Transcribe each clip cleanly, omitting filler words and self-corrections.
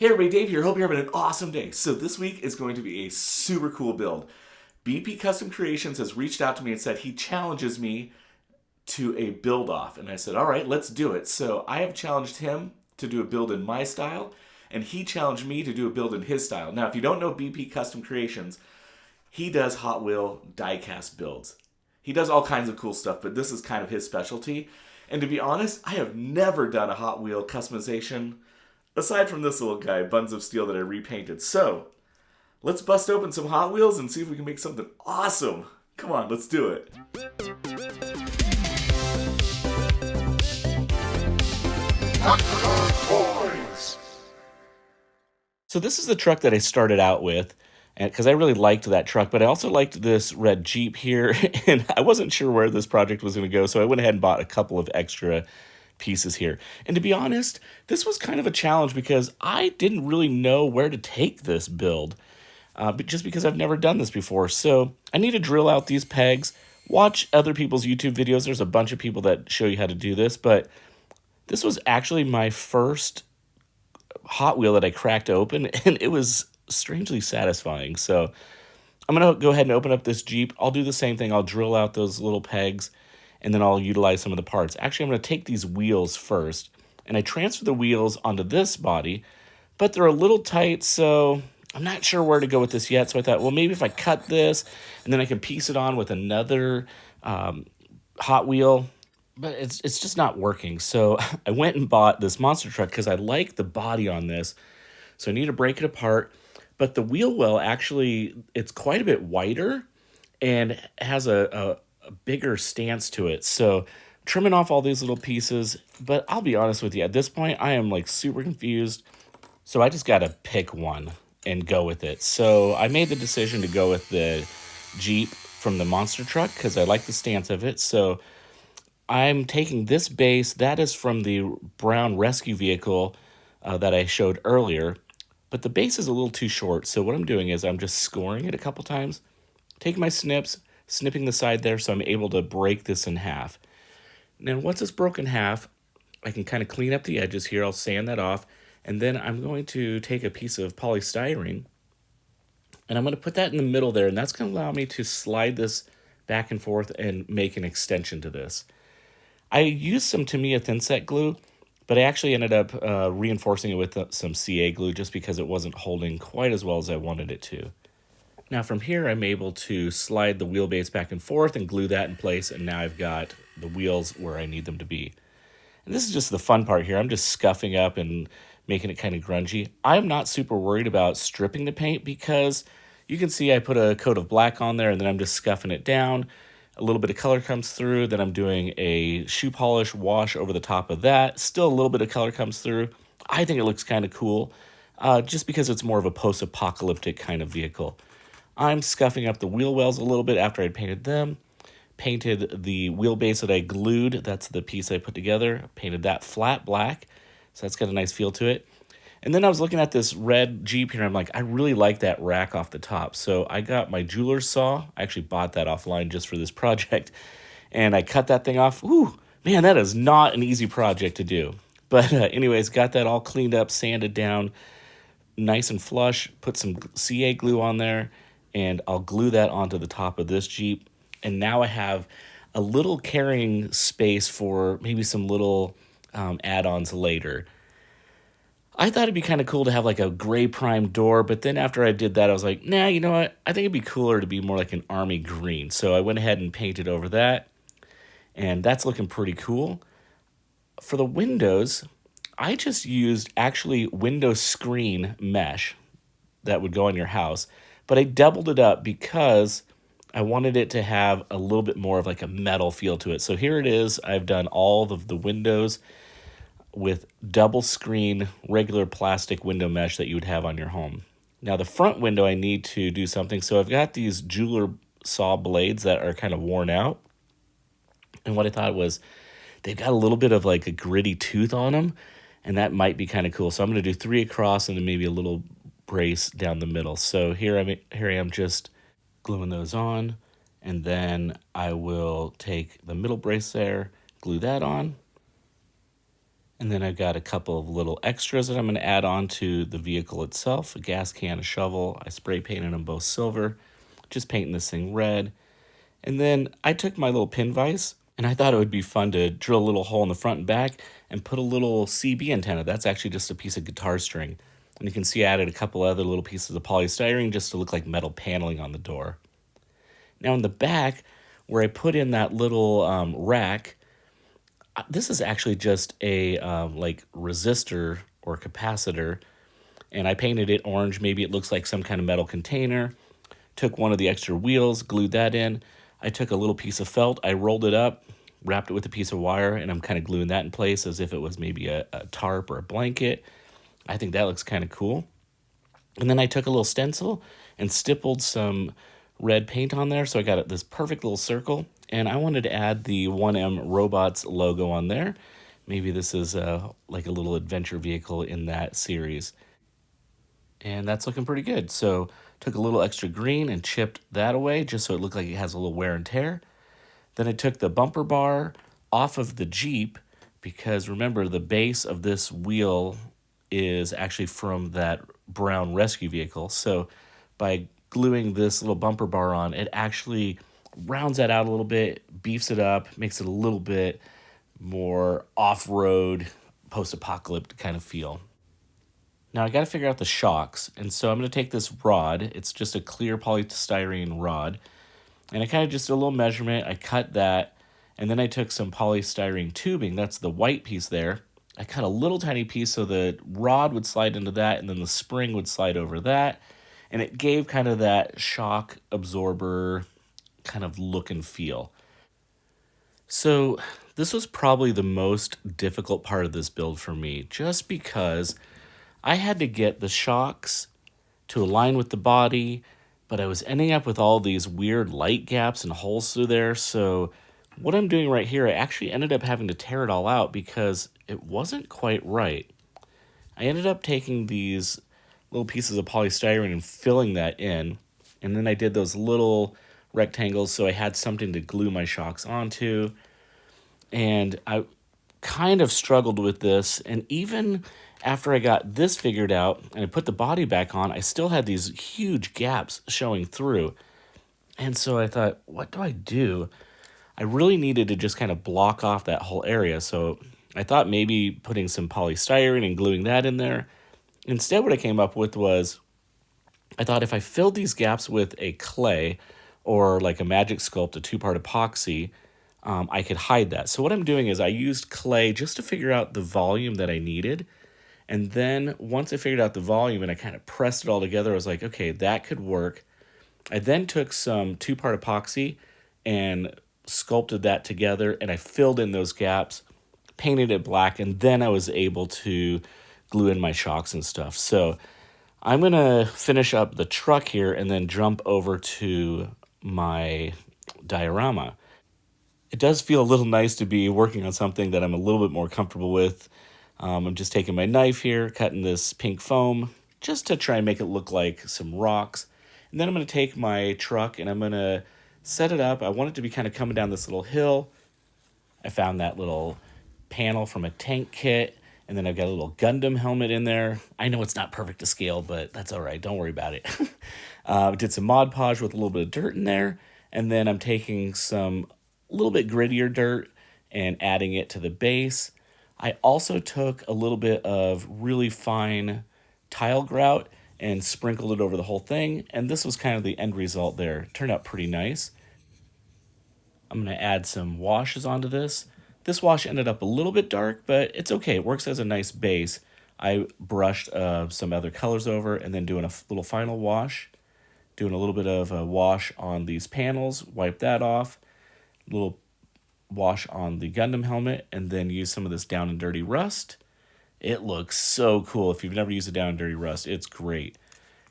Hey everybody, Dave here. Hope you're having an awesome day. So this week is going to be a super cool build. BP Custom Creations has reached out to me and said he challenges me to a build off. And I said, all right, let's do it. So I have challenged him to do a build in my style, and he challenged me to do a build in his style. Now, if you don't know BP Custom Creations, he does Hot Wheel diecast builds. He does all kinds of cool stuff, but this is kind of his specialty. And to be honest, I have never done a Hot Wheel customization aside from this little guy, Buns of Steel, that I repainted. So, let's bust open some Hot Wheels and see if we can make something awesome. Come on, let's do it. So this is the truck that I started out with, and because I really liked that truck, but I also liked this red Jeep here, and I wasn't sure where this project was going to go, so I went ahead and bought a couple of extra pieces here. And to be honest, this was kind of a challenge because I didn't really know where to take this build, but just because I've never done this before. So I need to drill out these pegs, watch other people's YouTube videos. There's a bunch of people that show you how to do this, but this was actually my first Hot Wheel that I cracked open, and it was strangely satisfying. So I'm going to go ahead and open up this Jeep. I'll do the same thing. I'll drill out those little pegs, and then I'll utilize some of the parts. Actually, I'm going to take these wheels first, and I transfer the wheels onto this body, but they're a little tight, so I'm not sure where to go with this yet. So I thought, well, maybe if I cut this, and then I can piece it on with another Hot Wheel, but it's just not working. So I went and bought this monster truck because I like the body on this, so I need to break it apart. But the wheel well, actually, it's quite a bit wider and has a bigger stance to it. So trimming off all these little pieces, but I'll be honest with you, at this point I am like super confused. So I just got to pick one and go with it. So I made the decision to go with the Jeep from the monster truck because I like the stance of it. So I'm taking this base that is from the brown rescue vehicle that I showed earlier, but the base is a little too short. So what I'm doing is I'm just scoring it a couple times, taking my snips, snipping the side there so I'm able to break this in half. Now, once it's broken in half, I can kind of clean up the edges here. I'll sand that off, and then I'm going to take a piece of polystyrene, and I'm going to put that in the middle there, and that's going to allow me to slide this back and forth and make an extension to this. I used some Tamiya thin set glue, but I actually ended up reinforcing it with some CA glue just because it wasn't holding quite as well as I wanted it to. Now from here, I'm able to slide the wheelbase back and forth and glue that in place, and now I've got the wheels where I need them to be. And this is just the fun part here. I'm just scuffing up and making it kind of grungy. I'm not super worried about stripping the paint because you can see I put a coat of black on there, and then I'm just scuffing it down. A little bit of color comes through, then I'm doing a shoe polish wash over the top of that. Still a little bit of color comes through. I think it looks kind of cool, just because it's more of a post-apocalyptic kind of vehicle. I'm scuffing up the wheel wells a little bit after I painted them. Painted the wheelbase that I glued. That's the piece I put together. Painted that flat black, so that's got a nice feel to it. And then I was looking at this red Jeep here, and I'm like, I really like that rack off the top. So I got my jeweler's saw. I actually bought that offline just for this project. And I cut that thing off. Ooh, man, that is not an easy project to do. But anyways, got that all cleaned up, sanded down, nice and flush. Put some CA glue on there, and I'll glue that onto the top of this Jeep. And now I have a little carrying space for maybe some little add-ons later. I thought it'd be kind of cool to have like a gray prime door, but then after I did that, I was like, nah, you know what? I think it'd be cooler to be more like an army green. So I went ahead and painted over that, and that's looking pretty cool. For the windows, I just used actually window screen mesh that would go on your house, but I doubled it up because I wanted it to have a little bit more of like a metal feel to it. So here it is. I've done all of the windows with double screen regular plastic window mesh that you would have on your home. Now the front window, I need to do something. So I've got these jeweler saw blades that are kind of worn out. And what I thought was they've got a little bit of like a gritty tooth on them, and that might be kind of cool. So I'm going to do 3 across and then maybe a little brace down the middle. So here I am just gluing those on, and then I will take the middle brace there, glue that on. And then I've got a couple of little extras that I'm going to add on to the vehicle itself. A gas can, a shovel. I spray painted them both silver, just painting this thing red. And then I took my little pin vise and I thought it would be fun to drill a little hole in the front and back and put a little CB antenna. That's actually just a piece of guitar string. And you can see I added a couple other little pieces of polystyrene just to look like metal paneling on the door. Now in the back, where I put in that little rack, this is actually just a like resistor or capacitor, and I painted it orange. Maybe it looks like some kind of metal container. Took one of the extra wheels, glued that in. I took a little piece of felt, I rolled it up, wrapped it with a piece of wire, and I'm kind of gluing that in place as if it was maybe a tarp or a blanket. I think that looks kind of cool. And then I took a little stencil and stippled some red paint on there, so I got this perfect little circle. And I wanted to add the 1M Robots logo on there. Maybe this is like a little adventure vehicle in that series. And that's looking pretty good. So took a little extra green and chipped that away just so it looked like it has a little wear and tear. Then I took the bumper bar off of the Jeep because remember the base of this wheel is actually from that brown rescue vehicle. So by gluing this little bumper bar on, it actually rounds that out a little bit, beefs it up, makes it a little bit more off-road, post-apocalyptic kind of feel. Now I got to figure out the shocks, and so I'm going to take this rod. It's just a clear polystyrene rod, and I kind of just did a little measurement. I cut that, and then I took some polystyrene tubing. That's the white piece there. I cut a little tiny piece so the rod would slide into that, and then the spring would slide over that, and it gave kind of that shock absorber kind of look and feel. So this was probably the most difficult part of this build for me, just because I had to get the shocks to align with the body, but I was ending up with all these weird light gaps and holes through there. So what I'm doing right here, I actually ended up having to tear it all out because it wasn't quite right. I ended up taking these little pieces of polystyrene and filling that in, and then I did those little rectangles so I had something to glue my shocks onto. And I kind of struggled with this, and even after I got this figured out and I put the body back on, I still had these huge gaps showing through. And so I thought, what do I do? I really needed to just kind of block off that whole area. So I thought maybe putting some polystyrene and gluing that in there. Instead, what I came up with was I thought if I filled these gaps with a clay or like a Magic Sculpt, a 2-part epoxy, I could hide that. So what I'm doing is I used clay just to figure out the volume that I needed. And then once I figured out the volume and I kind of pressed it all together, I was like, okay, that could work. I then took some 2-part epoxy and sculpted that together, and I filled in those gaps, painted it black, and then I was able to glue in my shocks and stuff. So I'm going to finish up the truck here and then jump over to my diorama. It does feel a little nice to be working on something that I'm a little bit more comfortable with. I'm just taking my knife here, cutting this pink foam, just to try and make it look like some rocks. And then I'm going to take my truck and I'm going to set it up. I want it to be kind of coming down this little hill. I found that little panel from a tank kit, and then I've got a little Gundam helmet in there. I know it's not perfect to scale, but that's all right. Don't worry about it. Did some Mod Podge with a little bit of dirt in there, and then I'm taking some a little bit grittier dirt and adding it to the base. I also took a little bit of really fine tile grout and sprinkled it over the whole thing, and this was kind of the end result there. Turned out pretty nice. I'm going to add some washes onto this. This wash ended up a little bit dark, but it's okay. It works as a nice base. I brushed some other colors over and then doing a little final wash. Doing a little bit of a wash on these panels, wipe that off. A little wash on the Gundam helmet, and then use some of this Down and Dirty Rust. It looks so cool. If you've never used a Down and Dirty Rust, it's great.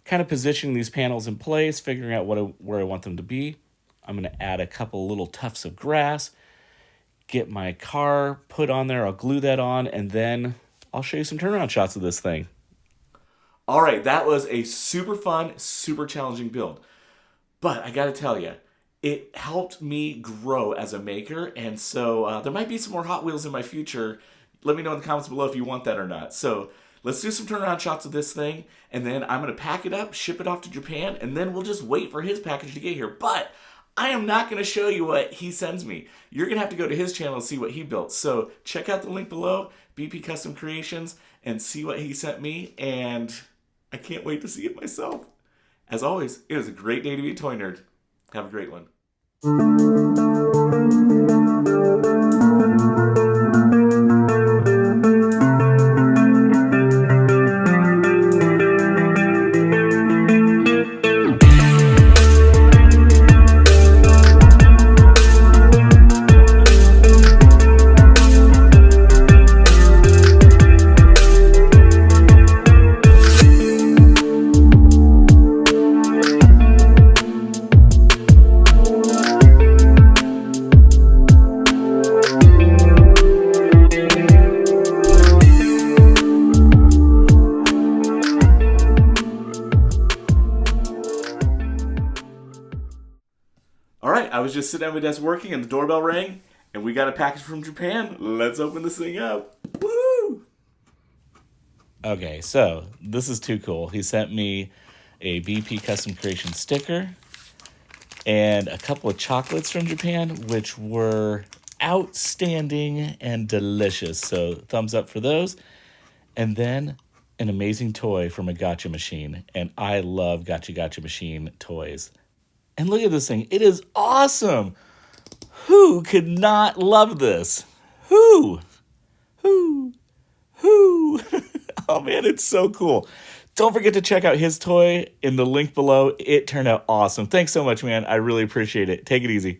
Kind of positioning these panels in place, figuring out where I want them to be. I'm going to add a couple little tufts of grass, get my car put on there, I'll glue that on, and then I'll show you some turnaround shots of this thing. All right, that was a super fun, super challenging build. But I gotta tell you, it helped me grow as a maker, and so there might be some more Hot Wheels in my future let me know in the comments below if you want that or not. So let's do some turnaround shots of this thing, and then I'm going to pack it up, ship it off to Japan, and then we'll just wait for his package to get here. But I am not going to show you what he sends me. You're going to have to go to his channel and see what he built. So check out the link below, BP Custom Creations, and see what he sent me. And I can't wait to see it myself. As always, it was a great day to be a toy nerd. Have a great one. All right, I was just sitting at my desk working and the doorbell rang and we got a package from Japan. Let's open this thing up. Woo! Okay, so this is too cool. He sent me a BP Custom Creation sticker and a couple of chocolates from Japan, which were outstanding and delicious. So thumbs up for those. And then an amazing toy from a Gotcha Machine. And I love Gotcha Machine toys. And look at this thing. It is awesome. Who could not love this? Who? Oh, man, it's so cool. Don't forget to check out his toy in the link below. It turned out awesome. Thanks so much, man. I really appreciate it. Take it easy.